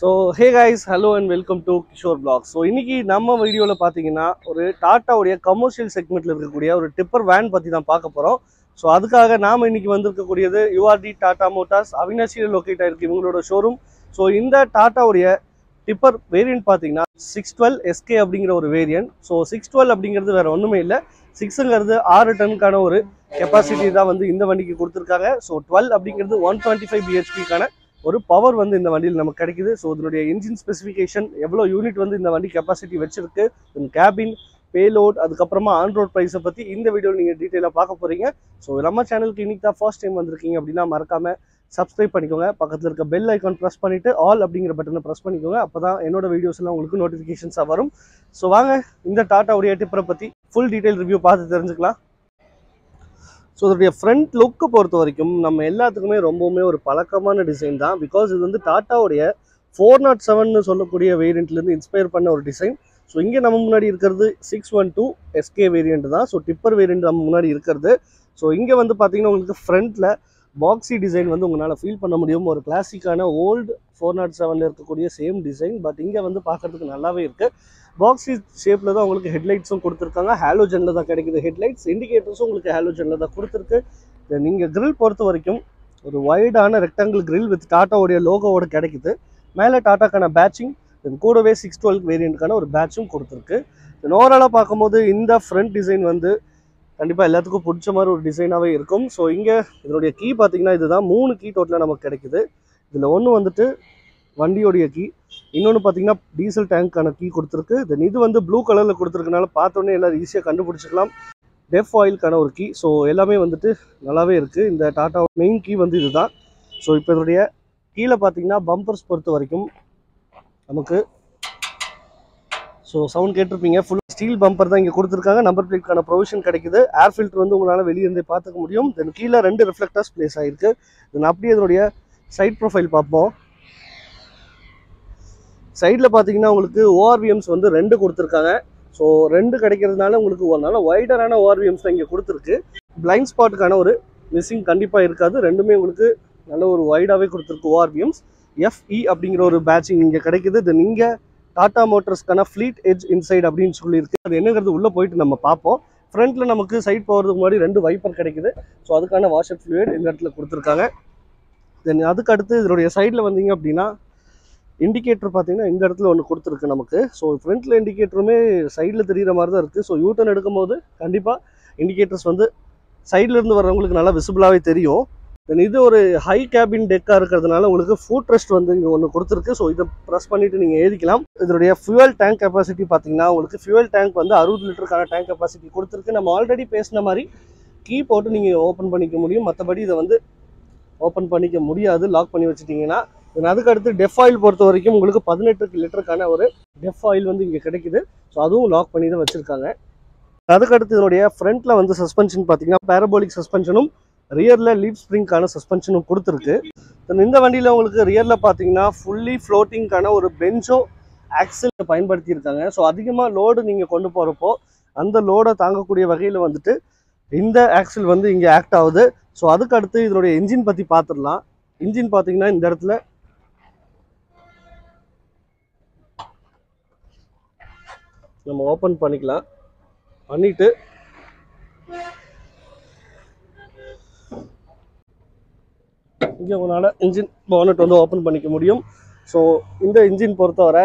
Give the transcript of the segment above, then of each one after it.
So hey guys, hello and welcome to Kishore Vlogs. So இன்னைக்கு நம்ம வீடியோல பாத்தீங்கன்னா ஒரு டாடா உடைய கமர்ஷியல் செக்மெண்ட்ல இருக்கக்கூடிய ஒரு டிப்பர் வேன் பத்தி தான் பார்க்க போறோம். ஸோ அதுக்காக நாம இன்னைக்கு வந்திருக்கக்கூடியது யூஆர்டி டாடா மோட்டார்ஸ் அவினாசியில் லொக்கேட் ஆயிருக்கு இவங்களோட ஷோரூம். ஸோ இந்த டாடா உடைய டிப்பர் வேரியன்ட் பார்த்தீங்கன்னா 612 SK அப்படிங்கிற ஒரு வேரியன்ட். ஸோ 612 அப்படிங்கிறது வேற ஒன்றுமே இல்லை, 6ங்கிறது 6 டன்னுக்கான ஒரு கெப்பாசிட்டி தான் வந்து இந்த வண்டிக்கு கொடுத்துருக்காங்க. ஸோ 12 அப்படிங்கிறது 125 bhpக்கான ஒரு பவர் வந்து இந்த வண்டியில் நமக்கு கிடைக்குது. ஸோ இதனுடைய இன்ஜின் ஸ்பெசிஃபிகேஷன் எவ்வளோ யூனிட் வந்து இந்த வண்டி கெப்பாசிட்டி வச்சிருக்கு, கேபின், பேலோட், அதுக்கப்புறமா ஆன்ரோட் ப்ரைஸை பற்றி இந்த வீடியோவில் நீங்கள் டீட்டெயிலாக பார்க்க போகிறீங்க. ஸோ நம்ம சேனலுக்கு இன்னைக்கு தான் ஃபர்ஸ்ட் டைம் வந்திருக்கீங்க அப்படின்னா மறக்காமல் சப்ஸ்கிரைப் பண்ணிக்கோங்க. பக்கத்தில் இருக்க பெல் ஐக்கான் ப்ரெஸ் பண்ணிவிட்டு ஆல் அப்படிங்கிற பட்டனை ப்ரெஸ் பண்ணிக்கோங்க. அப்போ தான் என்னோட வீடியோஸ்லாம் உங்களுக்கு நோட்டிஃபிகேஷன்ஸாக வரும். ஸோ வாங்க இந்த டாட்டாவுடைய டிப்பரை பற்றி ஃபுல் டீட்டெயில் ரிவ்யூ பார்த்து தெரிஞ்சுக்கலாம். ஸோ இதோடைய ஃப்ரண்ட் லுக்கை பொறுத்த வரைக்கும் நம்ம எல்லாத்துக்குமே ரொம்பவுமே ஒரு பழக்கமான டிசைன் தான். பிகாஸ் இது வந்து டாட்டாவுடைய 407 சொல்லக்கூடிய வேரியண்ட்லேருந்து இன்ஸ்பயர் பண்ண ஒரு டிசைன். ஸோ இங்கே நம்ம முன்னாடி இருக்கிறது 612 SK வேரியண்ட் தான். ஸோ டிப்பர் வேரியண்ட் நம்ம முன்னாடி இருக்கிறது. ஸோ இங்கே வந்து பார்த்தீங்கன்னா உங்களுக்கு ஃப்ரண்ட்டில் பாக்ஸி டிசைன் வந்து உங்களால் ஃபீல் பண்ண முடியும். ஒரு கிளாசிக்கான ஓல்டு 407 இருக்கக்கூடிய சேம் டிசைன், பட் இங்கே வந்து பார்க்குறதுக்கு நல்லாவே இருக்குது. பாக்ஸி ஷேப்பில் தான் உங்களுக்கு ஹெட்லைட்ஸும் கொடுத்துருக்காங்க. ஹாலோஜனில் தான் கிடைக்குது ஹெட்லைட்ஸ். இண்டிகேட்டர்ஸும் உங்களுக்கு ஹாலோஜனில் தான் கொடுத்துருக்கு. நீங்கள் கிரில் பொறுத்த வரைக்கும் ஒரு வைடான ரெக்டாங்கிள் கிரில் வித் டாட்டாவுடைய லோகோவோட கிடைக்குது. மேலே டாட்டாக்கான பேட்சிங், கூடவே 612 வேரியண்ட்டுக்கான ஒரு பேட்சும் கொடுத்துருக்கு. ஓவராலாக பார்க்கும்போது இந்த ஃப்ரண்ட் டிசைன் வந்து கண்டிப்பாக எல்லாத்துக்கும் பிடிச்ச மாதிரி ஒரு டிசைனாகவே இருக்கும். ஸோ இங்கே இதனுடைய கீ பார்த்தீங்கன்னா இதுதான் 3 கீ டோட்டலாக நமக்கு கிடைக்குது. இதில் ஒன்று வந்துட்டு வண்டியோடைய கீ, இன்னொன்று பார்த்தீங்கன்னா டீசல் டேங்க்கான கீ கொடுத்துருக்கு. தென் இது வந்து ப்ளூ கலரில் கொடுத்துருக்கனால பார்த்தோன்னே எல்லோரும் ஈஸியாக கண்டுபிடிச்சிக்கலாம். டெஃப் ஆயிலுக்கான ஒரு கீ. ஸோ எல்லாமே வந்துட்டு நல்லாவே இருக்குது. இந்த டாட்டா மெயின் கீ வந்து இதுதான். ஸோ இப்போ இதனுடைய கீழே பார்த்தீங்கன்னா பம்பர்ஸ் பொறுத்த வரைக்கும் நமக்கு ஸோ சவுண்ட் கேட்டிருப்பீங்க, ஃபுல் ஸ்டீல் பம்பர் தான் இங்கே கொடுத்துருக்காங்க. நம்பர் பிளேட்கான ப்ரொவிஷன் கிடைக்குது. ஏர் ஃபில்டர் வந்து உங்களால் வெளியே இருந்தே பார்த்துக்க முடியும். தென் கீழே 2 ரிஃப்ளெக்டர்ஸ் பிளேஸ் ஆகிருக்கு. தென் அப்படியே இதனுடைய சைட் ப்ரொஃபைல் பார்ப்போம். சைடில் பார்த்தீங்கன்னா உங்களுக்கு ஓஆர்விஎம்ஸ் வந்து 2 கொடுத்துருக்காங்க. ஸோ 2 கிடைக்கிறதுனால உங்களுக்கு ஒரு நல்ல வைடரான ஓஆர்விஎம்ஸ் தான் இங்கே கொடுத்துருக்கு. பிளைண்ட் ஸ்பாட்டுக்கான ஒரு மிஸ்ஸிங் கண்டிப்பாக இருக்காது. ரெண்டுமே உங்களுக்கு நல்ல ஒரு வைடாகவே கொடுத்துருக்கு ஓஆர்விஎம்ஸ். FE அப்படிங்கிற ஒரு பேட்சிங் இங்கே கிடைக்குது. தென் இங்கே டாடா மோட்டர்ஸ்க்கான ஃப்ளீட் எட்ஜ் இன்சைட் அப்படின்னு சொல்லியிருக்கு. அது என்னங்கிறது உள்ளே போயிட்டு நம்ம பார்ப்போம். ஃப்ரண்ட்டில் நமக்கு சைட் போகிறதுக்கு முன்னாடி 2 வைப்பர் கிடைக்குது. ஸோ அதுக்கான வாஷர் ஃப்ளூயிட் இந்த இடத்துல கொடுத்துருக்காங்க. தென் அதுக்கு அடுத்து இதனுடைய சைடில் வந்தீங்க அப்படின்னா இண்டிகேட்டர் பார்த்தீங்கன்னா இந்த இடத்துல ஒன்று கொடுத்துருக்கு நமக்கு. ஸோ ஃப்ரண்ட்டில் இண்டிகேட்டருமே சைடில் தெரிகிற மாதிரி தான் இருக்குது. ஸோ யூட்டர்ன் எடுக்கும்போது கண்டிப்பாக இண்டிகேட்டர்ஸ் வந்து சைட்லேருந்து வர்றவங்களுக்கு நல்லா விசிபிளாகவே தெரியும். தென் இது ஒரு ஹை கேபின் டெக்காக இருக்கிறதுனால உங்களுக்கு ஃபுட் ரெஸ்ட் வந்து இங்கே ஒன்று கொடுத்துருக்கு. ஸோ இதை ப்ரெஸ் பண்ணிவிட்டு நீங்கள் ஏறிக்கலாம். இதனுடைய ஃபியூவல் டேங்க் கெப்பாசிட்டி பார்த்தீங்கன்னா உங்களுக்கு ஃபியூவல் டேங்க் வந்து 60 லிட்டருக்கான டேங்க் கெப்பாசிட்டி கொடுத்துருக்கு. நம்ம ஆல்ரெடி பேசின மாதிரி கீ போட்டு நீங்கள் ஓப்பன் பண்ணிக்க முடியும். மற்றபடி இதை வந்து ஓப்பன் பண்ணிக்க முடியாது, லாக் பண்ணி வச்சுட்டிங்கன்னா. அதுக்கு அடுத்து டெஃப் ஆயில் பொறுத்த வரைக்கும் உங்களுக்கு 18 லிட்டருக்கான ஒரு டெஃப் ஆயில் வந்து இங்கே கிடைக்குது. ஸோ அதுவும் லாக் பண்ணி தான் வச்சுருக்காங்க. அதுக்கடுத்து இதனுடைய ஃப்ரண்ட்டில் வந்து சஸ்பென்ஷன் பார்த்தீங்கன்னா பேரபோலிக் சஸ்பென்ஷனும் ரியரில் லீப் ஸ்ப்ரிங்கான சஸ்பென்ஷனும் கொடுத்துருக்கு. இந்த வண்டியில் உங்களுக்கு ரியரில் பார்த்தீங்கன்னா ஃபுல்லி ஃப்ளோட்டிங்கான ஒரு பெஞ்சோ ஆக்சில் பயன்படுத்தியிருக்காங்க. ஸோ அதிகமாக லோடு நீங்கள் கொண்டு போகிறப்போ அந்த லோடை தாங்கக்கூடிய வகையில் வந்துட்டு இந்த ஆக்சில் வந்து இங்கே ஆக்ட் ஆகுது. ஸோ அதுக்கு அடுத்து இதனுடைய இன்ஜின் பற்றி பார்த்துடலாம். இன்ஜின் பார்த்தீங்கன்னா இந்த இடத்துல நம்ம ஓப்பன் பண்ணிக்கலாம். பண்ணிட்டு இங்கே உங்களால் இன்ஜின் பானட் வந்து ஓப்பன் பண்ணிக்க முடியும். ஸோ இந்த இன்ஜின் பொறுத்தவரை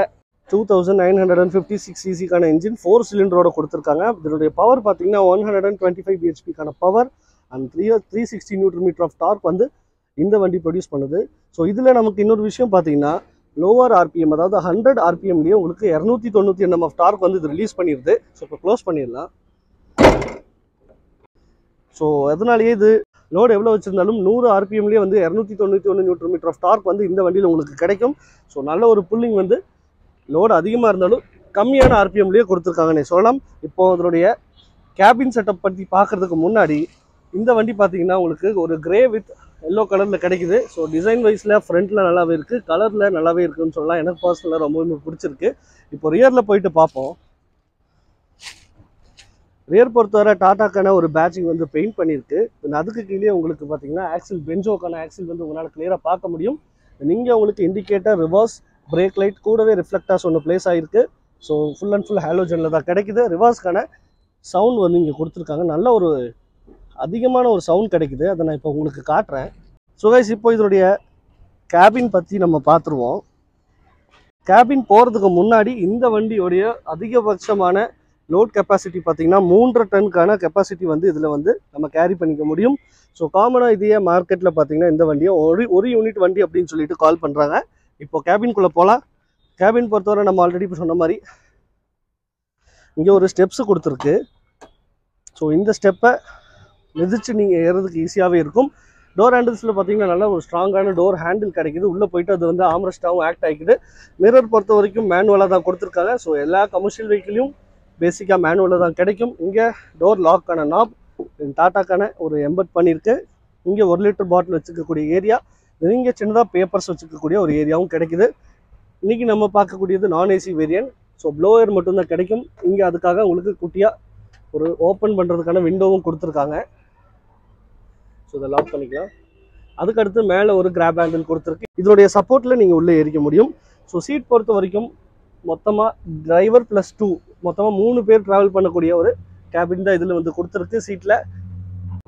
2956 cc-க்கான இன்ஜின் 4 சிலிண்டரோட கொடுத்துருக்காங்க. இதனுடைய பவர் பார்த்தீங்கன்னா 125 bhpக்கான power and 360 Nm of torque வந்து இந்த வண்டி ப்ரொடியூஸ் பண்ணுது. ஸோ இதில் நமக்கு இன்னொரு விஷயம் பார்த்தீங்கன்னா லோவர் RPM, அதாவது 100 RPMலேயே உங்களுக்கு 290 Nm ஆஃப் டார்க் வந்து இது ரிலீஸ் பண்ணிடுது. ஸோ இப்போ க்ளோஸ் பண்ணிடலாம். ஸோ அதனாலேயே இது லோடு எவ்வளோ வச்சுருந்தாலும் 100 RPMலேயே வந்து 291 Nm ஆஃப் டார்க் வந்து இந்த வண்டியில் உங்களுக்கு கிடைக்கும். ஸோ நல்ல ஒரு புல்லிங் வந்து லோடு அதிகமாக இருந்தாலும் கம்மியான RPMலேயே கொடுத்துருக்காங்கன்னு சொல்லலாம். இப்போது அதனுடைய கேபின் செட்டப் பற்றி பார்க்குறதுக்கு முன்னாடி இந்த வண்டி பார்த்தீங்கன்னா உங்களுக்கு ஒரு கிரே வித் எல்லோ கலரில் கிடைக்குது. ஸோ டிசைன் வைஸில் ஃப்ரண்ட்டில் நல்லாவே இருக்குது, கலரில் நல்லாவே இருக்குதுன்னு சொல்லலாம். எனக்கு பர்சனலாக ரொம்பவே பிடிச்சிருக்கு. இப்போ ரியரில் போயிட்டு பார்ப்போம். ரியர் பொறுத்தவரை டாட்டாக்கான ஒரு பேட்சிங் வந்து பெயிண்ட் பண்ணியிருக்கு. அதுக்கு கீழே உங்களுக்கு பார்த்தீங்கன்னா ஆக்சில் பெஞ்சோக்கான ஆக்சில் வந்து உங்களால் கிளியராக பார்க்க முடியும். நீங்கள் உங்களுக்கு இண்டிகேட்டர், ரிவர்ஸ், பிரேக் லைட் கூடவே ரிஃப்ளெக்டாஸ் ஒன்று பிளேஸ் ஆகிருக்கு. ஸோ ஃபுல் அண்ட் ஃபுல் ஹாலோஜனில் தான் கிடைக்குது. ரிவர்ஸ்க்கான சவுண்ட் வந்து இங்கே கொடுத்துருக்காங்க. நல்ல ஒரு அதிகமான ஒரு சவுண்ட் கிடைக்குது. அதை நான் இப்போ உங்களுக்கு காட்டுறேன். ஸோ கைஸ், இப்போ இதனுடைய கேபின் பற்றி நம்ம பார்த்துருவோம். கேபின் போகிறதுக்கு முன்னாடி இந்த வண்டியோடைய அதிகபட்சமான லோட் கெப்பாசிட்டி பார்த்தீங்கன்னா 3.5 டன்னுக்கான கெப்பாசிட்டி வந்து இதில் வந்து நம்ம கேரி பண்ணிக்க முடியும். ஸோ காமனாக இதையே மார்க்கெட்டில் பார்த்தீங்கன்னா இந்த வண்டியை ஒரு யூனிட் வண்டி அப்படின்னு சொல்லிட்டு கால் பண்ணுறாங்க. இப்போ கேபின்குள்ளே போகலாம். கேபின் பொறுத்தவரை நம்ம ஆல்ரெடி இப்போ சொன்ன மாதிரி இங்கே ஒரு ஸ்டெப்ஸு கொடுத்துருக்கு. ஸோ இந்த ஸ்டெப்பை மிதிச்சு நீங்கள் ஏறதுக்கு ஈஸியாகவே இருக்கும். டோர் ஹேண்டில்ஸில் பார்த்தீங்கன்னா நல்ல ஒரு ஸ்ட்ராங்கான டோர் ஹேண்டில் கிடைக்குது. உள்ளே போயிட்டு அது வந்து ஆம்ரெஸ்டாகவும் ஆக்ட் ஆகிக்குது. மிரர் பொறுத்த வரைக்கும் மேனுவலாக தான் கொடுத்துருக்காங்க. ஸோ எல்லா கமர்ஷியல் வெஹிக்கிளையும் பேசிக்காக மேனுவலில் தான் கிடைக்கும். இங்கே டோர் லாக்கான நாப் டாட்டாக்கான ஒரு எம்பட் பண்ணியிருக்கு. இங்கே 1 லிட்டர் பாட்டில் வச்சுக்கக்கூடிய ஏரியா, இங்கே சின்னதாக பேப்பர்ஸ் வச்சுக்கக்கூடிய ஒரு ஏரியாவும் கிடைக்குது. இன்றைக்கி நம்ம பார்க்கக்கூடியது நான் ஏசி வேரியன்ட். ஸோ ப்ளோயர் மட்டும்தான் கிடைக்கும். இங்கே அதுக்காக உங்களுக்கு குட்டியாக ஒரு ஓப்பன் பண்ணுறதுக்கான விண்டோவும் கொடுத்துருக்காங்க. ஸோ இதை லாக் பண்ணிக்கலாம். அதுக்கடுத்து மேலே ஒரு கிராப் ஹேண்டில் கொடுத்துருக்கு. இதனுடைய சப்போர்ட்டில் நீங்கள் உள்ளே ஏறிக்க முடியும். ஸோ சீட் பொறுத்த வரைக்கும் மொத்தமாக டிரைவர் ப்ளஸ் 2 மொத்தமாக 3 பேர் ட்ராவல் பண்ணக்கூடிய ஒரு கேபின் தான் இதில் வந்து கொடுத்துருக்கு. சீட்டில்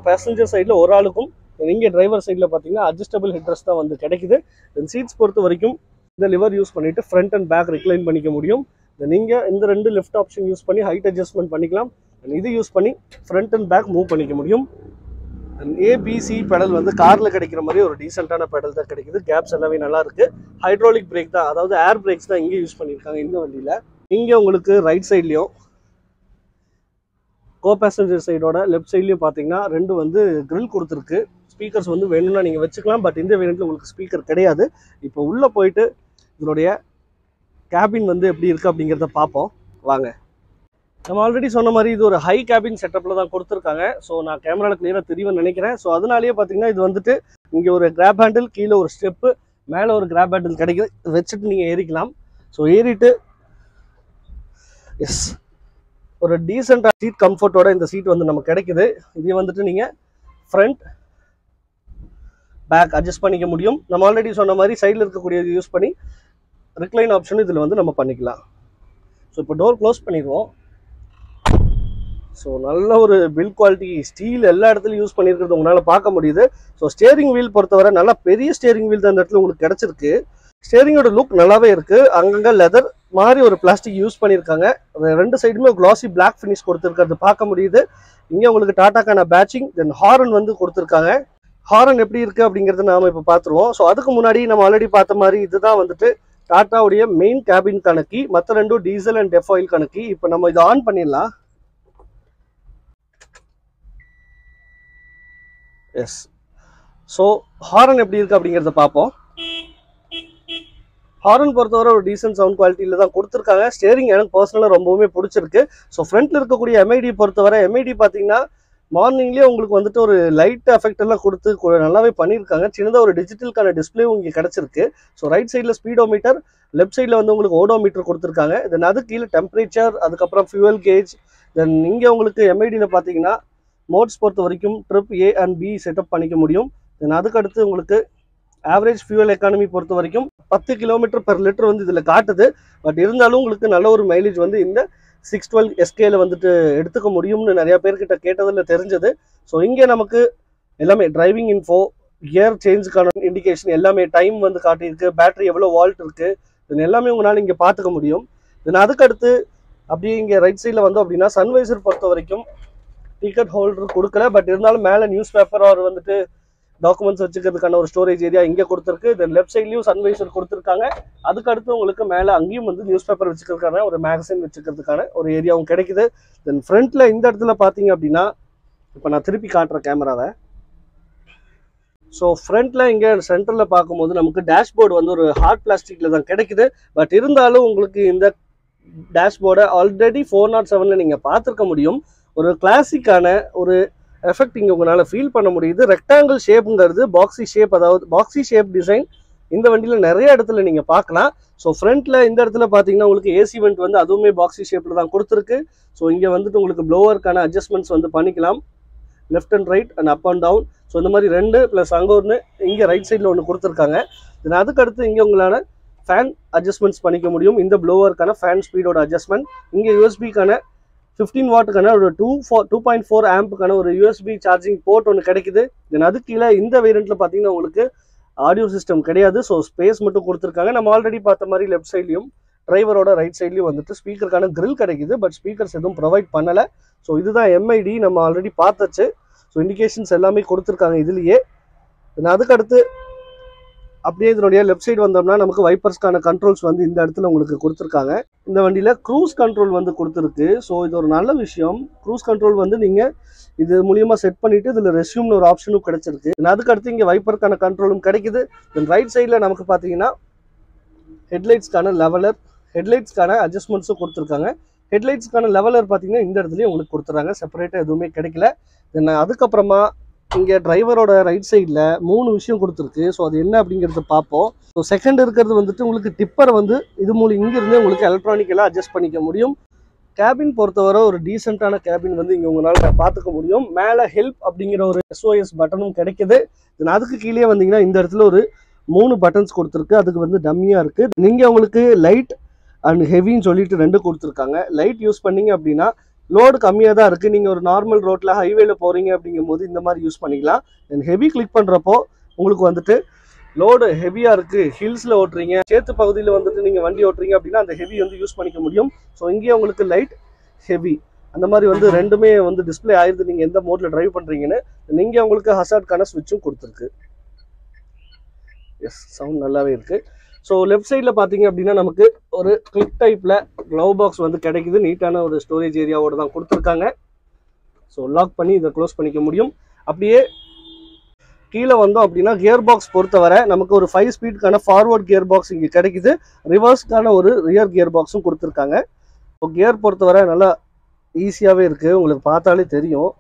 பேசஞ்சர் சைடில் ஒரு ஆளுக்கும், இங்கே டிரைவர் சைடில் பார்த்தீங்கன்னா அட்ஜஸ்டபிள் ஹெட்ரஸ் தான் வந்து கிடைக்குது. தென் சீட்ஸ் பொறுத்த வரைக்கும் இந்த லிவர் யூஸ் பண்ணிவிட்டு ஃப்ரண்ட் அண்ட் பேக் ரிக்ளைன் பண்ணிக்க முடியும். நீங்கள் இந்த 2 லெஃப்ட் ஆப்ஷன் யூஸ் பண்ணி ஹைட் அட்ஜஸ்ட்மெண்ட் பண்ணிக்கலாம். இது யூஸ் பண்ணி ஃப்ரண்ட் அண்ட் பேக் மூவ் பண்ணிக்க முடியும். ஏபிசி பெடல் வந்து காரில் கிடைக்கிற மாதிரி ஒரு டீசெண்டான பெடல் தான் கிடைக்குது. கேப்ஸ் எல்லாமே நல்லா இருக்குது. ஹைட்ராலிக் பிரேக் தான், அதாவது ஏர் பிரேக்ஸ் தான் இங்கே யூஸ் பண்ணியிருக்காங்க இந்த வண்டியில். இங்கே உங்களுக்கு ரைட் சைட்லேயும் கோ பேசஞ்சர் சைடோட லெஃப்ட் சைட்லேயும் பார்த்தீங்கன்னா 2 வந்து கிரில் கொடுத்துருக்கு. ஸ்பீக்கர்ஸ் வந்து வேணும்னா நீங்கள் வச்சுக்கலாம். பட் இந்த வேரியண்ட்டில் உங்களுக்கு ஸ்பீக்கர் கிடையாது. இப்போ உள்ளே போயிட்டு இதனுடைய கேபின் வந்து எப்படி இருக்குது அப்படிங்கிறத பார்ப்போம் வாங்க. நம்ம ஆல்ரெடி சொன்ன மாதிரி இது ஒரு ஹை கேபின் செட்டப்பில் தான் கொடுத்துருக்காங்க. ஸோ நான் கேமராவில் கிளியராக தெரியும்னு நினைக்கிறேன். ஸோ அதனாலேயே பார்த்தீங்கன்னா இது வந்துட்டு இங்கே ஒரு கிராப் ஹேண்டில், கீழே ஒரு ஸ்டெப்பு, மேலே ஒரு கிராப் ஹேண்டில் கிடைக்குது. வச்சுட்டு நீங்கள் ஏறிக்கலாம். ஸோ ஏறிட்டு எஸ் ஒரு டீசெண்டாக சீட் கம்ஃபர்ட்டோட இந்த சீட் வந்து நமக்கு கிடைக்குது. இது வந்துட்டு நீங்கள் ஃப்ரண்ட் பேக் அட்ஜஸ்ட் பண்ணிக்க முடியும். நம்ம ஆல்ரெடி சொன்ன மாதிரி சைடில் இருக்கக்கூடியது யூஸ் பண்ணி ரிக்ளைன் ஆப்ஷன் இதில் வந்து நம்ம பண்ணிக்கலாம். ஸோ இப்போ டோர் க்ளோஸ் பண்ணிடுவோம். ஸோ நல்ல ஒரு பில்ட் குவாலிட்டி, ஸ்டீல் எல்லா இடத்துலையும் யூஸ் பண்ணியிருக்கிறது உங்களால் பார்க்க முடியுது. ஸோ ஸ்டேரிங் வீல் பொறுத்தவரை நல்லா பெரிய ஸ்டேரிங் வீல் தான் இந்த இடத்துல உங்களுக்கு கிடச்சிருக்கு. ஸ்டேரிங்கோட லுக் நல்லாவே இருக்குது. அங்கங்கே லெதர் மாதிரி ஒரு பிளாஸ்டிக் யூஸ் பண்ணியிருக்காங்க. 2 சைடுமே கிளாசி பிளாக் ஃபினிஷ் கொடுத்துருக்கிறது பார்க்க முடியுது. இங்கே உங்களுக்கு டாட்டாக்கான பேட்சிங், தென் ஹாரன் வந்து கொடுத்துருக்காங்க. ஹாரன் எப்படி இருக்குது அப்படிங்கிறத நாம் இப்போ பார்த்துருவோம். ஸோ அதுக்கு முன்னாடி நம்ம ஆல்ரெடி பார்த்த மாதிரி இதுதான் வந்துட்டு டாட்டாவுடைய மெயின் கேபின் கணக்கி. மற்ற 2 டீசல் அண்ட் டெஃப் ஆயில் கணக்கி. இப்போ நம்ம இதை ஆன் பண்ணிடலாம். எஸ், ஸோ ஹாரன் எப்படி இருக்குது அப்படிங்கிறத பார்ப்போம். ஹாரன் பொறுத்தவரை ஒரு டீசென்ட் சவுண்ட் குவாலிட்டியில் தான் கொடுத்துருக்காங்க. ஸ்டேரிங் எனக்கு பர்சனலாக ரொம்பவுமே பிடிச்சிருக்கு. ஸோ ஃப்ரண்ட்டில் இருக்கக்கூடிய எம்ஐடி பொறுத்தவரை எம்ஐடி பார்த்தீங்கன்னா மார்னிங்லேயே உங்களுக்கு வந்துட்டு ஒரு லைட் எஃபெக்ட் எல்லாம் கொடுத்து நல்லாவே பண்ணியிருக்காங்க. சின்னதாக ஒரு டிஜிட்டலுக்கான டிஸ்பிளேவும் இங்கே கிடச்சிருக்கு. ஸோ ரைட் சைடில் ஸ்பீடோமீட்டர், லெஃப்ட் சைடில் வந்து உங்களுக்கு ஓடோமீட்டர் கொடுத்துருக்காங்க. தென் அது கீழே டெம்பரேச்சர், அதுக்கப்புறம் ஃபியூவல் கேஜ். தென் இங்கே உங்களுக்கு எம்ஐடியில் பார்த்தீங்கன்னா மோட்ஸ் பொறுத்த வரைக்கும் trip A and B setup பண்ணிக்க முடியும். தென் அதுக்கடுத்து உங்களுக்கு ஆவரேஜ் ஃபியூவல் எக்கானமி பொறுத்த வரைக்கும் 10 கிலோமீட்டர் பெர் லிட்டர் வந்து இதில் காட்டுது. பட் இருந்தாலும் உங்களுக்கு நல்ல ஒரு மைலேஜ் வந்து இந்த 612 SKல வந்துட்டு எடுத்துக்க முடியும்னு நிறையா பேர்கிட்ட கேட்டதில் தெரிஞ்சது. ஸோ இங்கே நமக்கு எல்லாமே டிரைவிங் இன்ஃபோ, கியர் சேஞ்சுக்கான இண்டிகேஷன் எல்லாமே, டைம் வந்து காட்டியிருக்கு, பேட்டரி எவ்வளோ வால்ட் இருக்குது, தென் எல்லாமே உங்களால் இங்கே பார்த்துக்க முடியும். தென் அதுக்கடுத்து அப்படியே இங்கே ரைட் சைடில் வந்தோம் அப்படின்னா சன்வைசர் பொறுத்த வரைக்கும் டிக்கெட் ஹோல்டர் கொடுக்கல. பட் இருந்தாலும் மேலே நியூஸ் பேப்பர் அவர் வந்துட்டு டாக்குமெண்ட்ஸ் வச்சுக்கிறதுக்கான ஒரு ஸ்டோரேஜ் ஏரியா இங்கே கொடுத்துருக்கு. தென் லெஃப்ட் சைட்லேயும் சன்வைசர் கொடுத்துருக்காங்க. அதுக்கடுத்து உங்களுக்கு மேலே அங்கேயும் வந்து நியூஸ் பேப்பர் வச்சுக்கிறதுக்கான ஒரு மேகசின் வச்சுக்கிறதுக்கான ஒரு ஏரியாவும் கிடைக்குது. தென் ஃப்ரண்ட்டில் இந்த இடத்துல பார்த்தீங்க அப்படின்னா இப்போ நான் திருப்பி காட்டுறேன் கேமராவை. ஸோ ஃப்ரண்ட்டில் இங்கே சென்டரில் பார்க்கும்போது நமக்கு டேஷ்போர்டு வந்து ஒரு ஹார்ட் பிளாஸ்டிக்கில் தான் கிடைக்குது. பட் இருந்தாலும் உங்களுக்கு இந்த டேஷ்போர்டை ஆல்ரெடி 407 நீங்கள் பார்த்துருக்க முடியும். ஒரு கிளாசிக்கான ஒரு எஃபெக்ட் இங்கே உங்களால் ஃபீல் பண்ண முடியுது. ரெக்டாங்கிள் ஷேப்புங்கிறது பாக்ஸி ஷேப், அதாவது பாக்ஸி ஷேப் டிசைன் இந்த வண்டியில் நிறைய இடத்துல நீங்கள் பார்க்கலாம். ஸோ ஃப்ரண்ட்டில் இந்த இடத்துல பார்த்தீங்கன்னா உங்களுக்கு ஏசி வெண்ட் வந்து அதுவுமே பாக்ஸி ஷேப்பில் தான் கொடுத்துருக்கு. ஸோ இங்கே வந்துட்டு உங்களுக்கு ப்ளோவருக்கான அட்ஜஸ்ட்மெண்ட்ஸ் வந்து பண்ணிக்கலாம், left and right and up and down. So இந்த மாதிரி 2 ப்ளஸ் அங்கே ஒன்று இங்கே ரைட் சைடில் ஒன்று கொடுத்துருக்காங்க. தென் அதுக்கடுத்து இங்கே உங்களால் ஃபேன் அட்ஜஸ்ட்மெண்ட்ஸ் பண்ணிக்க முடியும். இந்த ப்ளோவருக்கான ஃபேன் ஸ்பீடோட அட்ஜஸ்ட்மெண்ட். இங்கே யூஎஸ்பிக்கான 15 வாட்டுக்கான ஒரு 2.4 ஆம்புக்கான ஒரு யூஎஸ்பி சார்ஜிங் போர்ட் ஒன்று கிடைக்குது. தென் அது கீழே இந்த வேரியண்ட்டில் பார்த்தீங்கன்னா உங்களுக்கு ஆடியோ சிஸ்டம் கிடையாது. ஸோ ஸ்பேஸ் மட்டும் கொடுத்துருக்காங்க. நம்ம ஆல்ரெடி பார்த்த மாதிரி லெஃப்ட் சைட்லையும் டிரைவரோட ரைட் சைட்லையும் வந்துட்டு ஸ்பீக்கருக்கான கிரில் கிடைக்குது. பட் ஸ்பீக்கர்ஸ் எதுவும் ப்ரொவைட் பண்ணலை. ஸோ இதுதான் எம்ஐடி, நம்ம ஆல்ரெடி பார்த்தாச்சு. ஸோ இண்டிகேஷன்ஸ் எல்லாமே கொடுத்துருக்காங்க இதுலேயே. அதுக்கடுத்து அப்படியே இதனுடைய லெஃப்ட் சைடு வந்தோம்னா நமக்கு வைப்பர்ஸ்க்கான கண்ட்ரோல்ஸ் வந்து இந்த இடத்துல உங்களுக்கு கொடுத்துருக்காங்க. இந்த வண்டியில் க்ரூஸ் கண்ட்ரோல் வந்து கொடுத்துருக்கு. ஸோ இது ஒரு நல்ல விஷயம். க்ரூஸ் கண்ட்ரோல் வந்து நீங்கள் இது மூலியமாக செட் பண்ணிவிட்டு இதில் ரெஸ்யூம்னு ஒரு ஆப்ஷனும் கிடைச்சிருக்கு. அதுக்கடுத்து இங்கே வைப்பருக்கான கண்ட்ரோலும் கிடைக்குது. தென் ரைட் சைடில் நமக்கு பார்த்தீங்கன்னா ஹெட்லைட்ஸ்க்கான லெவலர், ஹெட்லைட்ஸ்க்கான அட்ஜஸ்ட்மெண்ட்ஸும் கொடுத்துருக்காங்க. ஹெட்லைட்ஸ்க்கான லெவலர் பார்த்தீங்கன்னா இந்த இடத்துலையும் உங்களுக்கு கொடுத்துறாங்க. செப்பரேட்டாக எதுவுமே கிடைக்கல. தென் அதுக்கப்புறமா இங்கே டிரைவரோட ரைட் சைடில் 3 விஷயம் கொடுத்துருக்கு. ஸோ அது என்ன அப்படிங்கிறத பார்ப்போம். ஸோ செகண்ட் இருக்கிறது வந்துட்டு உங்களுக்கு டிப்பர் வந்து இது மூலம் இங்கிருந்து உங்களுக்கு எலக்ட்ரானிக்கெல்லாம் அட்ஜஸ்ட் பண்ணிக்க முடியும். கேபின் பொறுத்தவரை ஒரு டீசெண்டான கேபின் வந்து இங்கே உங்களால் பார்த்துக்க முடியும். மேலே ஹெல்ப் அப்படிங்கிற ஒரு SOS பட்டனும் கிடைக்குது. அதுக்கு கீழே வந்தீங்கன்னா இந்த இடத்துல ஒரு 3 பட்டன்ஸ் கொடுத்துருக்கு. அதுக்கு வந்து டம்மியாக இருக்குது. நீங்கள் உங்களுக்கு லைட் அண்ட் ஹெவின்னு சொல்லிட்டு 2 கொடுத்துருக்காங்க. லைட் யூஸ் பண்ணீங்க அப்படின்னா லோடு கம்மியாக தான் இருக்குது. நீங்கள் ஒரு நார்மல் ரோட்டில் ஹைவேல போகிறீங்க அப்படிங்கும் போது இந்த மாதிரி யூஸ் பண்ணிக்கலாம். தென் ஹெவி கிளிக் பண்ணுறப்போ உங்களுக்கு வந்துட்டு லோடு ஹெவியாக இருக்குது, ஹில்ஸில் ஓட்டுறீங்க, சேத்து பகுதியில் வந்துட்டு நீங்கள் வண்டி ஓட்டுறீங்க அப்படின்னா அந்த ஹெவி வந்து யூஸ் பண்ணிக்க முடியும். ஸோ இங்கேயே உங்களுக்கு லைட் ஹெவி அந்த மாதிரி வந்து ரெண்டுமே வந்து டிஸ்பிளே ஆயிடுது நீங்கள் எந்த மோடில் ட்ரைவ் பண்ணுறீங்கன்னு. நீங்கள் உங்களுக்கு ஹசார்ட்கான ஸ்விட்சும் கொடுத்துருக்கு. எஸ், சவுண்ட் நல்லாவே இருக்குது. ஸோ லெஃப்ட் சைடில் பார்த்தீங்க அப்படின்னா நமக்கு ஒரு கிளிக் டைப்பில் க்ளவ் பாக்ஸ் வந்து கிடைக்குது. நீட்டான ஒரு ஸ்டோரேஜ் ஏரியாவோட தான் கொடுத்துருக்காங்க. ஸோ லாக் பண்ணி இதை க்ளோஸ் பண்ணிக்க முடியும். அப்படியே கீழே வந்தோம் அப்படின்னா கியர் பாக்ஸ் பொறுத்தவரை நமக்கு ஒரு 5 ஸ்பீடுக்கான ஃபார்வர்ட் கியர் பாக்ஸ் இங்கே கிடைக்குது. ரிவர்ஸ்க்கான ஒரு ரியர் கியர் பாக்ஸும் கொடுத்துருக்காங்க. ஸோ கியர் பொறுத்தவரை நல்லா ஈஸியாகவே இருக்குது. உங்களுக்கு பார்த்தாலே தெரியும்,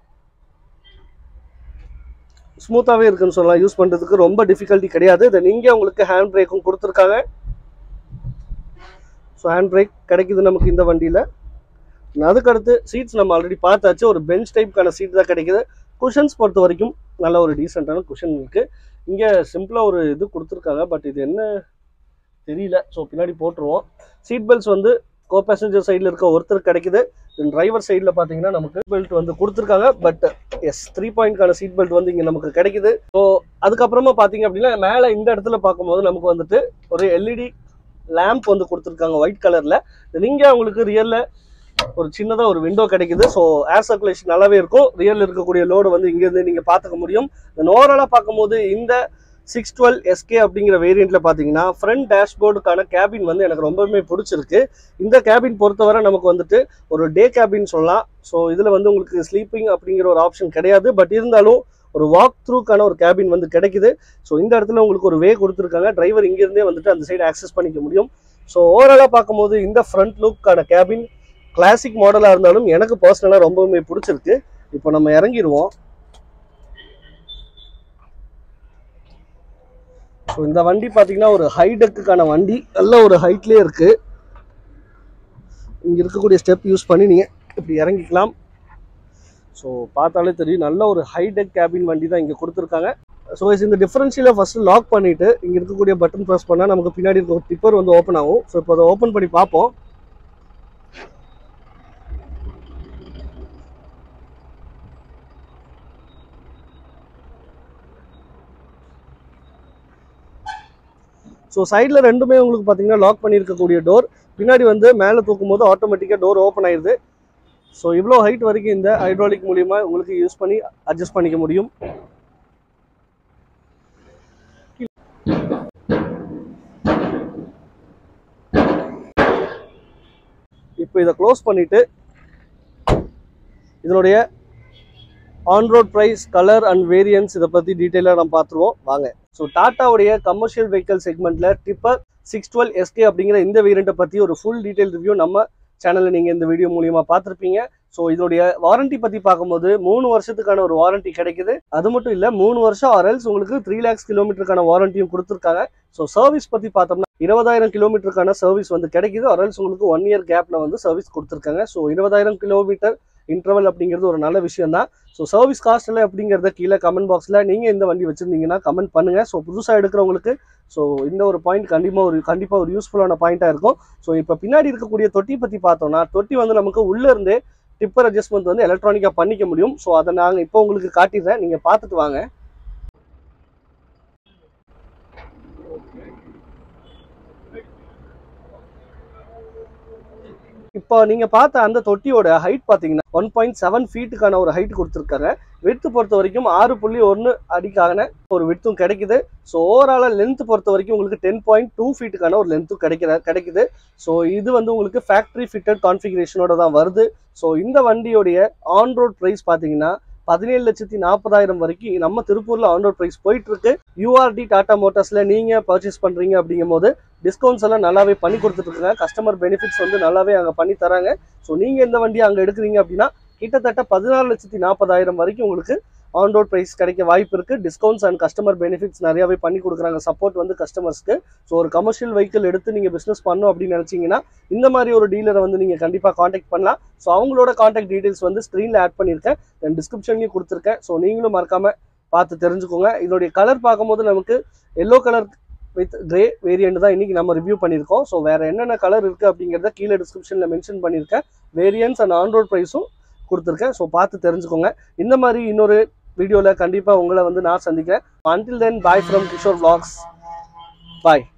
ஸ்மூத்தாகவே இருக்குன்னு சொல்லலாம். யூஸ் பண்ணுறதுக்கு ரொம்ப டிஃபிகல்ட்டி கிடையாது. தென் இங்கே உங்களுக்கு ஹேண்ட் பிரேக்கும் கொடுத்துருக்காங்க. ஸோ ஹேண்ட் பிரேக் கிடைக்குது நமக்கு இந்த வண்டியில். அதுக்கடுத்து சீட்ஸ் நம்ம ஆல்ரெடி பார்த்தாச்சு. ஒரு பெஞ்ச் டைப்க்கான சீட் தான் கிடைக்குது. குஷன்ஸ் பொறுத்த வரைக்கும் நல்ல ஒரு டீசெண்டான குஷன் இருக்குது. இங்கே சிம்பிளாக ஒரு இது கொடுத்துருக்காங்க. பட் இது என்ன தெரியல. ஸோ பின்னாடி போட்டுருவோம். சீட் பெல்ட்ஸ் வந்து கோ பேசஞ்சர் சைடில் இருக்க ஒருத்தர் கிடைக்குது. டிரைவர் சைடில் பார்த்தீங்கன்னா நமக்கு பெல்ட் வந்து கொடுத்துருக்காங்க. பட் எஸ் 3 பாயிண்ட்கான சீட் பெல்ட் வந்து இங்கே நமக்கு கிடைக்குது. ஸோ அதுக்கப்புறமா பார்த்தீங்க அப்படின்னா மேலே இந்த இடத்துல பார்க்கும்போது நமக்கு வந்துட்டு ஒரு LED லேம்ப் வந்து கொடுத்துருக்காங்க ஒயிட் கலரில். இங்கே உங்களுக்கு ரியலில் ஒரு சின்னதாக ஒரு விண்டோ கிடைக்குது. ஸோ ஏர் சர்க்குலேஷன் நல்லாவே இருக்கும். ரியலில் இருக்கக்கூடிய லோடு வந்து இங்கேருந்து நீங்கள் பார்த்துக்க முடியும். ஓவராலாக பார்க்கும்போது இந்த 612 SK அப்படிங்கிற வேரியண்ட்ல பார்த்தீங்கன்னா ஃப்ரண்ட் டேஷ்போர்டுக்கான கேபின் வந்து எனக்கு ரொம்பவுமே பிடிச்சிருக்கு. இந்த கேபின் பொறுத்தவரை நமக்கு வந்துட்டு ஒரு டே கேபின் சொல்லலாம். ஸோ இதில் வந்து உங்களுக்கு ஸ்லீப்பிங் அப்படிங்கிற ஒரு ஆப்ஷன் கிடையாது. பட் இருந்தாலும் ஒரு வாக் த்ரூக்கான ஒரு கேபின் வந்து கிடைக்குது. ஸோ இந்த இடத்துல உங்களுக்கு ஒரு வே கொடுத்துருக்காங்க. டிரைவர் இங்கிருந்தே வந்துட்டு அந்த சைடு ஆக்சஸ் பண்ணிக்க முடியும். ஸோ ஓவராலாக பார்க்கும்போது இந்த ஃப்ரண்ட் லுக்கான கேபின் கிளாசிக் மாடலாக இருந்தாலும் எனக்கு பர்சனலாக ரொம்பவுமே பிடிச்சிருக்கு. இப்போ நம்ம இறங்கிடுவோம். ஸோ இந்த வண்டி பார்த்தீங்கன்னா ஒரு ஹைடெக்குக்கான வண்டி, நல்ல ஒரு ஹைட்லேயே இருக்குது. இங்கே இருக்கக்கூடிய ஸ்டெப் யூஸ் பண்ணி நீங்கள் இப்படி இறங்கிக்கலாம். ஸோ பார்த்தாலே தெரியும் நல்ல ஒரு ஹைடெக் கேபின் வண்டி தான் இங்கே கொடுத்துருக்காங்க. ஸோ இந்த டிஃபரன்ஷியலை ஃபஸ்ட்டு லாக் பண்ணிவிட்டு இங்கே இருக்கக்கூடிய பட்டன் ப்ரெஸ் பண்ணால் நமக்கு பின்னாடி இருக்க ஒரு டிப்பர் வந்து ஓப்பன் ஆகும். ஸோ இப்போ அதை ஓப்பன் பண்ணி பார்ப்போம். ஸோ சைடில் ரெண்டுமே உங்களுக்கு பார்த்தீங்கன்னா லாக் பண்ணியிருக்கக்கூடிய டோர். பின்னாடி வந்து மேலே தூக்கும் போது ஆட்டோமேட்டிக்காக டோர் ஓப்பன் ஆயிடுது. ஸோ இவ்வளோ ஹைட் வரைக்கும் இந்த ஹைட்ராலிக் மூலிமா உங்களுக்கு யூஸ் பண்ணி அட்ஜஸ்ட் பண்ணிக்க முடியும். இப்போ இதை க்ளோஸ் பண்ணிவிட்டு இதனுடைய on road price, colour and variants இதை பற்றி டீட்டெயிலாக நம்ம பார்த்துருவோம் வாங்க. ஸோ டாட்டாவுடைய கமர்ஷியல் வெஹிக்கல் செக்மெண்ட்டில் டிப்பர் 612 SK அப்படிங்கிற இந்த வேரியண்ட்டை பற்றி ஒரு ஃபுல் டீட்டெயில் ரிவ்யூ நம்ம சேனலில் நீங்கள் இந்த வீடியோ மூலியமாக பார்த்துருப்பீங்க. ஸோ இதோடைய வாரண்டி பற்றி பார்க்கும்போது 3 வருஷத்துக்கான ஒரு வாரண்டி கிடைக்குது. அது மட்டும் இல்லை 3 வருஷம் ஆர்எல்ஸ் உங்களுக்கு 3 lakhs கிலோமீட்டருக்கான வாரண்டியும் கொடுத்துருக்காங்க. ஸோ சர்வீஸ் பற்றி பார்த்தோம்னா 20,000 கிலோமீட்டருக்கான சர்வீஸ் வந்து கிடைக்குது. ஆர்எல்ஸ் உங்களுக்கு 1 year கேப்பில் வந்து சர்வீஸ் கொடுத்துருக்காங்க. ஸோ 20,000 கிலோமீட்டர் இன்டர்வல் அப்படிங்கிறது ஒரு நல்ல விஷயம் தான். ஸோ சர்வீஸ் காஸ்ட் எல்லாம் அப்படிங்கிறத கீழே கமெண்ட் பாக்ஸில் நீங்கள் இந்த வண்டி வச்சுருந்தீங்கன்னா கமெண்ட் பண்ணுங்கள். ஸோ புதுசாக எடுக்கிறவங்களுக்கு ஸோ இந்த ஒரு பாயிண்ட் கண்டிப்பாக ஒரு யூஸ்ஃபுல்லான பாயிண்ட்டாக இருக்கும். ஸோ இப்போ பின்னாடி இருக்கக்கூடிய தொட்டி பற்றி பார்த்தோம்னா, தொட்டி வந்து நமக்கு உள்ளேருந்தே டிப்பர் அட்ஜஸ்ட்மெண்ட் வந்து எலக்ட்ரானிக்காக பண்ணிக்க முடியும். ஸோ அதை நாங்கள் இப்போ உங்களுக்கு காட்டிடுறேன், நீங்கள் பார்த்துட்டு வாங்க. இப்போ நீங்கள் பார்த்த அந்த தொட்டியோட ஹைட் பார்த்தீங்கன்னா 1.7 ஃபீட்டுக்கான ஒரு ஹைட் கொடுத்துருக்காங்க. விட்த்து பொறுத்த வரைக்கும் 6.1 அடிக்கான ஒரு விட்த்தும் கிடைக்குது. ஸோ ஓவராலாக லென்த் பொறுத்த வரைக்கும் உங்களுக்கு 10.2 ஃபீட்டுக்கான ஒரு லென்த்தும் கிடைக்குது. ஸோ இது வந்து உங்களுக்கு ஃபேக்ட்ரி ஃபிட்டட் கான்ஃபிகரேஷனோட தான் வருது. ஸோ இந்த வண்டியோடைய ஆன் ரோட் ப்ரைஸ் பார்த்தீங்கன்னா 17,40,000 வரைக்கும் நம்ம திருப்பூரில் ஆன் ரோட் ப்ரைஸ் போயிட்டு இருக்கு. யூஆர்டி டாடா மோட்டார்ஸில் நீங்கள் பர்ச்சேஸ் பண்ணுறீங்க அப்படிங்கும் போது டிஸ்கவுண்ட்ஸ் எல்லாம் நல்லாவே பண்ணி கொடுத்துட்ருக்காங்க. கஸ்டமர் பெனிஃபிட்ஸ் வந்து நல்லாவே அங்கே பண்ணி தராங்க. ஸோ நீங்கள் இந்த வண்டியை அங்கே எடுக்கிறீங்க அப்படின்னா கிட்டத்தட்ட 14,40,000 வரைக்கும் உங்களுக்கு ஆன் ரோட் ப்ரைஸ் கிடைக்க வாய்ப்பு இருக்குது. டிஸ்கவுண்ட்ஸ் அண்ட் கஸ்டமர் பெனிஃபிட்ஸ் நிறையாவே பண்ணி கொடுக்குறாங்க. சப்போர்ட் வந்து கஸ்டமர்ஸ்க்கு. ஸோ ஒரு கமர்ஷியல் வெஹிக்கிள் எடுத்து நீங்கள் பிஸ்னஸ் பண்ணணும் அப்படின்னு நினச்சிங்கன்னா இந்த மாதிரி ஒரு டீலரை வந்து நீங்கள் கண்டிப்பாக காண்டாக்ட் பண்ணலாம். ஸோ அவங்களோட காண்டாக்ட் டீட்டெயில்ஸ் வந்து ஸ்க்ரீனில் ஆட் பண்ணியிருக்கேன், தென் டிஸ்கிரிப்ஷன்லையும் கொடுத்துருக்கேன். ஸோ நீங்களும் மறக்காமல் பார்த்து தெரிஞ்சுக்கோங்க. இதோடைய கலர் பார்க்கும்போது நமக்கு yellow colour with grey variant தான் இன்றைக்கி நம்ம ரிவ்யூ பண்ணியிருக்கோம். ஸோ வேறு என்னென்ன கலர் இருக்குது அப்படிங்கிறத கீழே டிஸ்கிரிப்ஷனில் மென்ஷன் பண்ணியிருக்கேன். வேரியன்ஸ் அண்ட் ஆன் ரோட் ப்ரைஸும் கொடுத்துருக்கேன். ஸோ பார்த்து தெரிஞ்சுக்கோங்க. இந்த மாதிரி இன்னொரு வீடியோவில் கண்டிப்பாக உங்களை வந்து நான் சந்திக்கிறேன். Until then, bye from Kishore Vlogs. Bye.